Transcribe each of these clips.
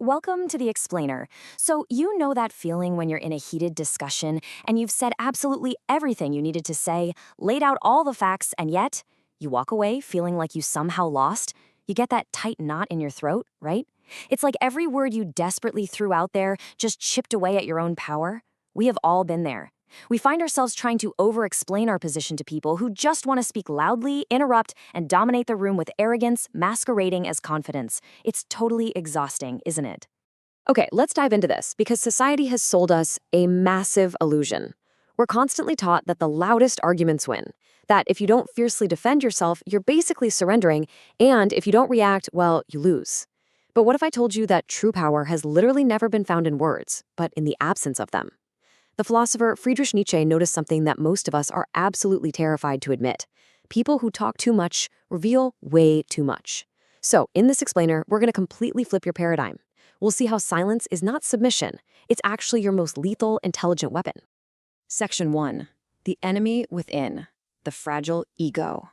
Welcome to the Explainer. So, you know that feeling when you're in a heated discussion and you've said absolutely everything you needed to say, laid out all the facts, and yet you walk away feeling like you somehow lost? You get that tight knot in your throat, right? It's like every word you desperately threw out there just chipped away at your own power. We have all been there. We find ourselves trying to over-explain our position to people who just want to speak loudly, interrupt, and dominate the room with arrogance, masquerading as confidence. It's totally exhausting, isn't it? Okay, let's dive into this because society has sold us a massive illusion. We're constantly taught that the loudest arguments win, that if you don't fiercely defend yourself, you're basically surrendering, and if you don't react, well, you lose. But what if I told you that true power has literally never been found in words, but in the absence of them? The philosopher Friedrich Nietzsche noticed something that most of us are absolutely terrified to admit. People who talk too much reveal way too much. So, in this explainer, we're going to completely flip your paradigm. We'll see how silence is not submission. It's actually your most lethal, intelligent weapon. Section 1. The enemy within. The fragile ego.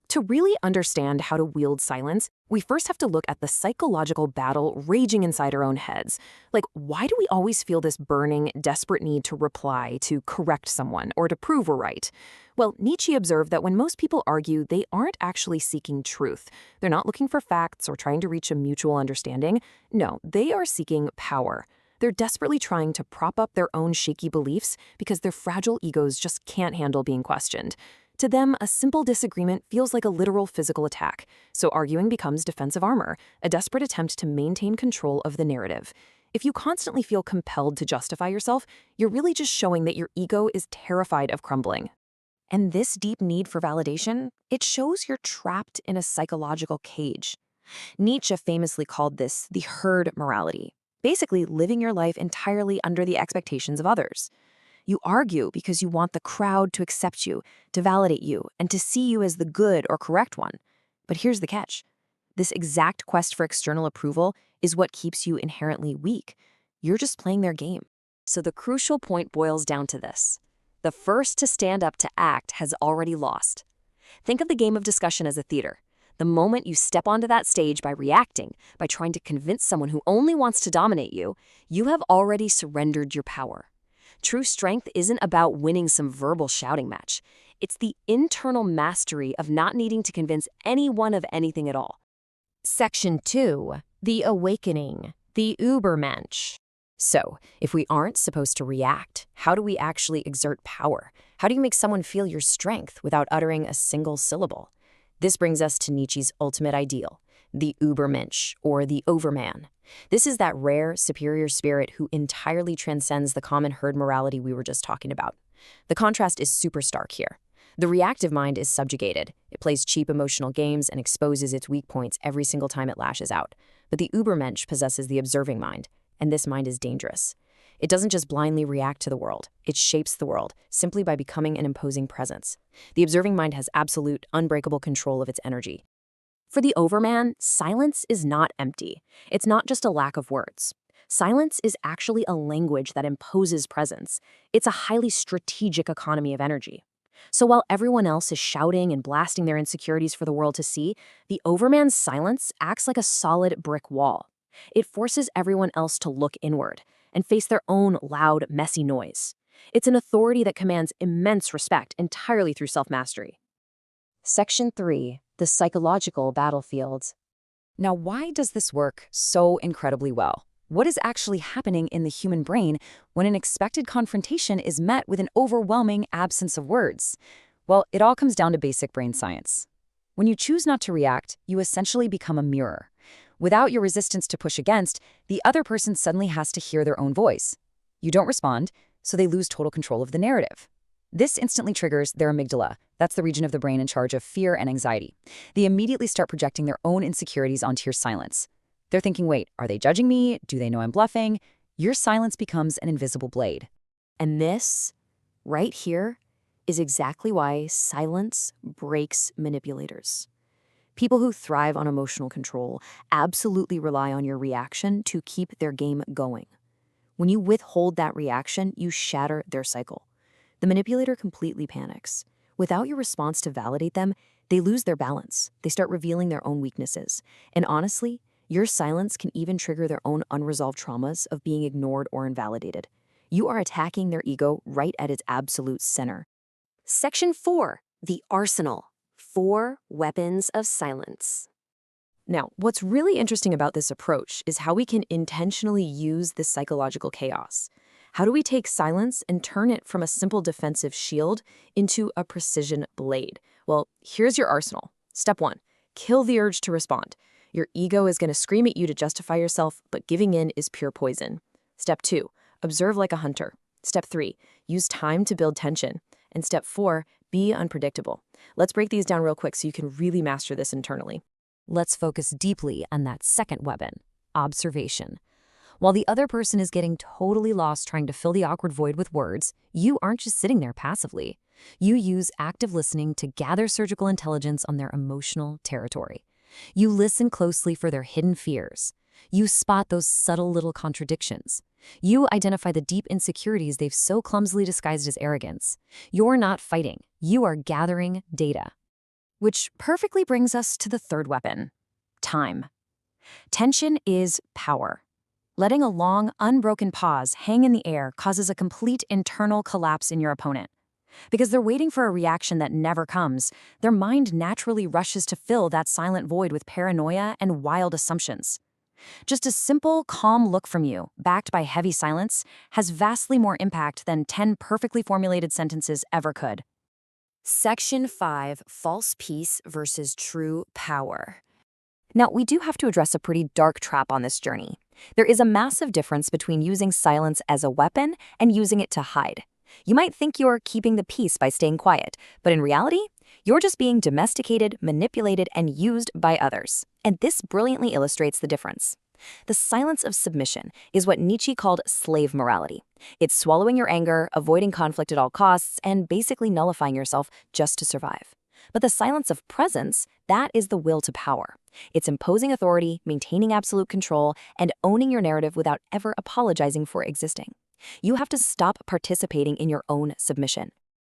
To really understand how to wield silence, we first have to look at the psychological battle raging inside our own heads. Like, why do we always feel this burning, desperate need to reply, to correct someone, or to prove we're right? Well, Nietzsche observed that when most people argue, they aren't actually seeking truth. They're not looking for facts or trying to reach a mutual understanding. No, they are seeking power. They're desperately trying to prop up their own shaky beliefs because their fragile egos just can't handle being questioned. To them, a simple disagreement feels like a literal physical attack, so arguing becomes defensive armor, a desperate attempt to maintain control of the narrative. If you constantly feel compelled to justify yourself, you're really just showing that your ego is terrified of crumbling. And this deep need for validation, it shows you're trapped in a psychological cage. Nietzsche famously called this the herd morality, basically living your life entirely under the expectations of others. You argue because you want the crowd to accept you, to validate you, and to see you as the good or correct one. But here's the catch. This exact quest for external approval is what keeps you inherently weak. You're just playing their game. So the crucial point boils down to this. The first to stand up to act has already lost. Think of the game of discussion as a theater. The moment you step onto that stage by reacting, by trying to convince someone who only wants to dominate you, you have already surrendered your power. True strength isn't about winning some verbal shouting match. It's the internal mastery of not needing to convince anyone of anything at all. Section 2. The awakening. The Übermensch. So, if we aren't supposed to react, how do we actually exert power? How do you make someone feel your strength without uttering a single syllable? This brings us to Nietzsche's ultimate ideal, the Übermensch, or the Overman. This is that rare, superior spirit who entirely transcends the common herd morality we were just talking about. The contrast is super stark here. The reactive mind is subjugated. It plays cheap emotional games and exposes its weak points every single time it lashes out. But the Übermensch possesses the observing mind, and this mind is dangerous. It doesn't just blindly react to the world. It shapes the world, simply by becoming an imposing presence. The observing mind has absolute, unbreakable control of its energy. For the Overman, silence is not empty. It's not just a lack of words. Silence is actually a language that imposes presence. It's a highly strategic economy of energy. So while everyone else is shouting and blasting their insecurities for the world to see, the Overman's silence acts like a solid brick wall. It forces everyone else to look inward and face their own loud, messy noise. It's an authority that commands immense respect entirely through self-mastery. Section 3. The psychological battlefield. Now, why does this work so incredibly well? What is actually happening in the human brain when an expected confrontation is met with an overwhelming absence of words? Well, it all comes down to basic brain science. When you choose not to react, you essentially become a mirror. Without your resistance to push against, the other person suddenly has to hear their own voice. You don't respond, so they lose total control of the narrative. This instantly triggers their amygdala. That's the region of the brain in charge of fear and anxiety. They immediately start projecting their own insecurities onto your silence. They're thinking, wait, are they judging me? Do they know I'm bluffing? Your silence becomes an invisible blade. And this, right here, is exactly why silence breaks manipulators. People who thrive on emotional control absolutely rely on your reaction to keep their game going. When you withhold that reaction, you shatter their cycle. The manipulator completely panics. Without your response to validate them, they lose their balance. They start revealing their own weaknesses. And honestly, Your silence can even trigger their own unresolved traumas of being ignored or invalidated. You are attacking their ego right at its absolute center. Section 4, the arsenal. 4 weapons of silence. Now, what's really interesting about this approach is how we can intentionally use this psychological chaos. How do we take silence and turn it from a simple defensive shield into a precision blade? Well, here's your arsenal. Step 1, kill the urge to respond. Your ego is going to scream at you to justify yourself, but giving in is pure poison. Step 2, observe like a hunter. Step 3, use time to build tension. And step 4, be unpredictable. Let's break these down real quick so you can really master this internally. Let's focus deeply on that second weapon, observation. While the other person is getting totally lost trying to fill the awkward void with words, you aren't just sitting there passively. You use active listening to gather surgical intelligence on their emotional territory. You listen closely for their hidden fears. You spot those subtle little contradictions. You identify the deep insecurities they've so clumsily disguised as arrogance. You're not fighting. You are gathering data. Which perfectly brings us to the third weapon, time. Tension is power. Letting a long, unbroken pause hang in the air causes a complete internal collapse in your opponent. Because they're waiting for a reaction that never comes, their mind naturally rushes to fill that silent void with paranoia and wild assumptions. Just a simple, calm look from you, backed by heavy silence, has vastly more impact than 10 perfectly formulated sentences ever could. Section 5, false peace versus true power. Now, we do have to address a pretty dark trap on this journey. There is a massive difference between using silence as a weapon and using it to hide. You might think you're keeping the peace by staying quiet, but in reality, you're just being domesticated, manipulated, and used by others. And this brilliantly illustrates the difference. The silence of submission is what Nietzsche called slave morality. It's swallowing your anger, avoiding conflict at all costs, and basically nullifying yourself just to survive. But the silence of presence, that is the will to power. It's imposing authority, maintaining absolute control, and owning your narrative without ever apologizing for existing. You have to stop participating in your own submission.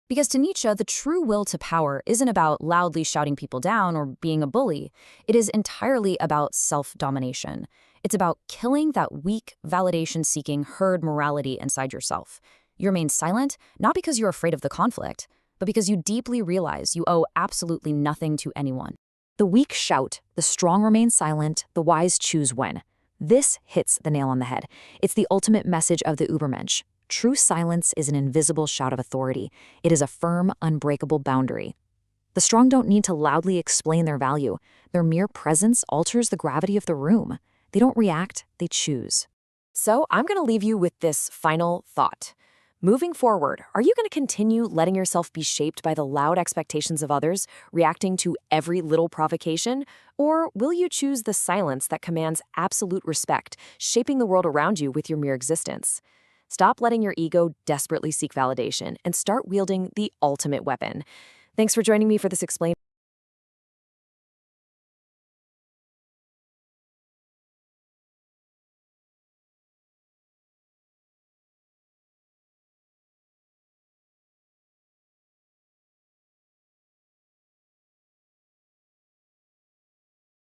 Because to Nietzsche, the true will to power isn't about loudly shouting people down or being a bully. It is entirely about self-domination. It's about killing that weak, validation-seeking herd morality inside yourself. You remain silent, not because you're afraid of the conflict, but because you deeply realize you owe absolutely nothing to anyone. The weak shout, the strong remain silent, the wise choose when. This hits the nail on the head. It's the ultimate message of the Übermensch. True silence is an invisible shout of authority. It is a firm, unbreakable boundary. The strong don't need to loudly explain their value. Their mere presence alters the gravity of the room. They don't react, they choose. So I'm going to leave you with this final thought. Moving forward, are you going to continue letting yourself be shaped by the loud expectations of others, reacting to every little provocation? Or will you choose the silence that commands absolute respect, shaping the world around you with your mere existence? Stop letting your ego desperately seek validation and start wielding the ultimate weapon. Thanks for joining me for this explain.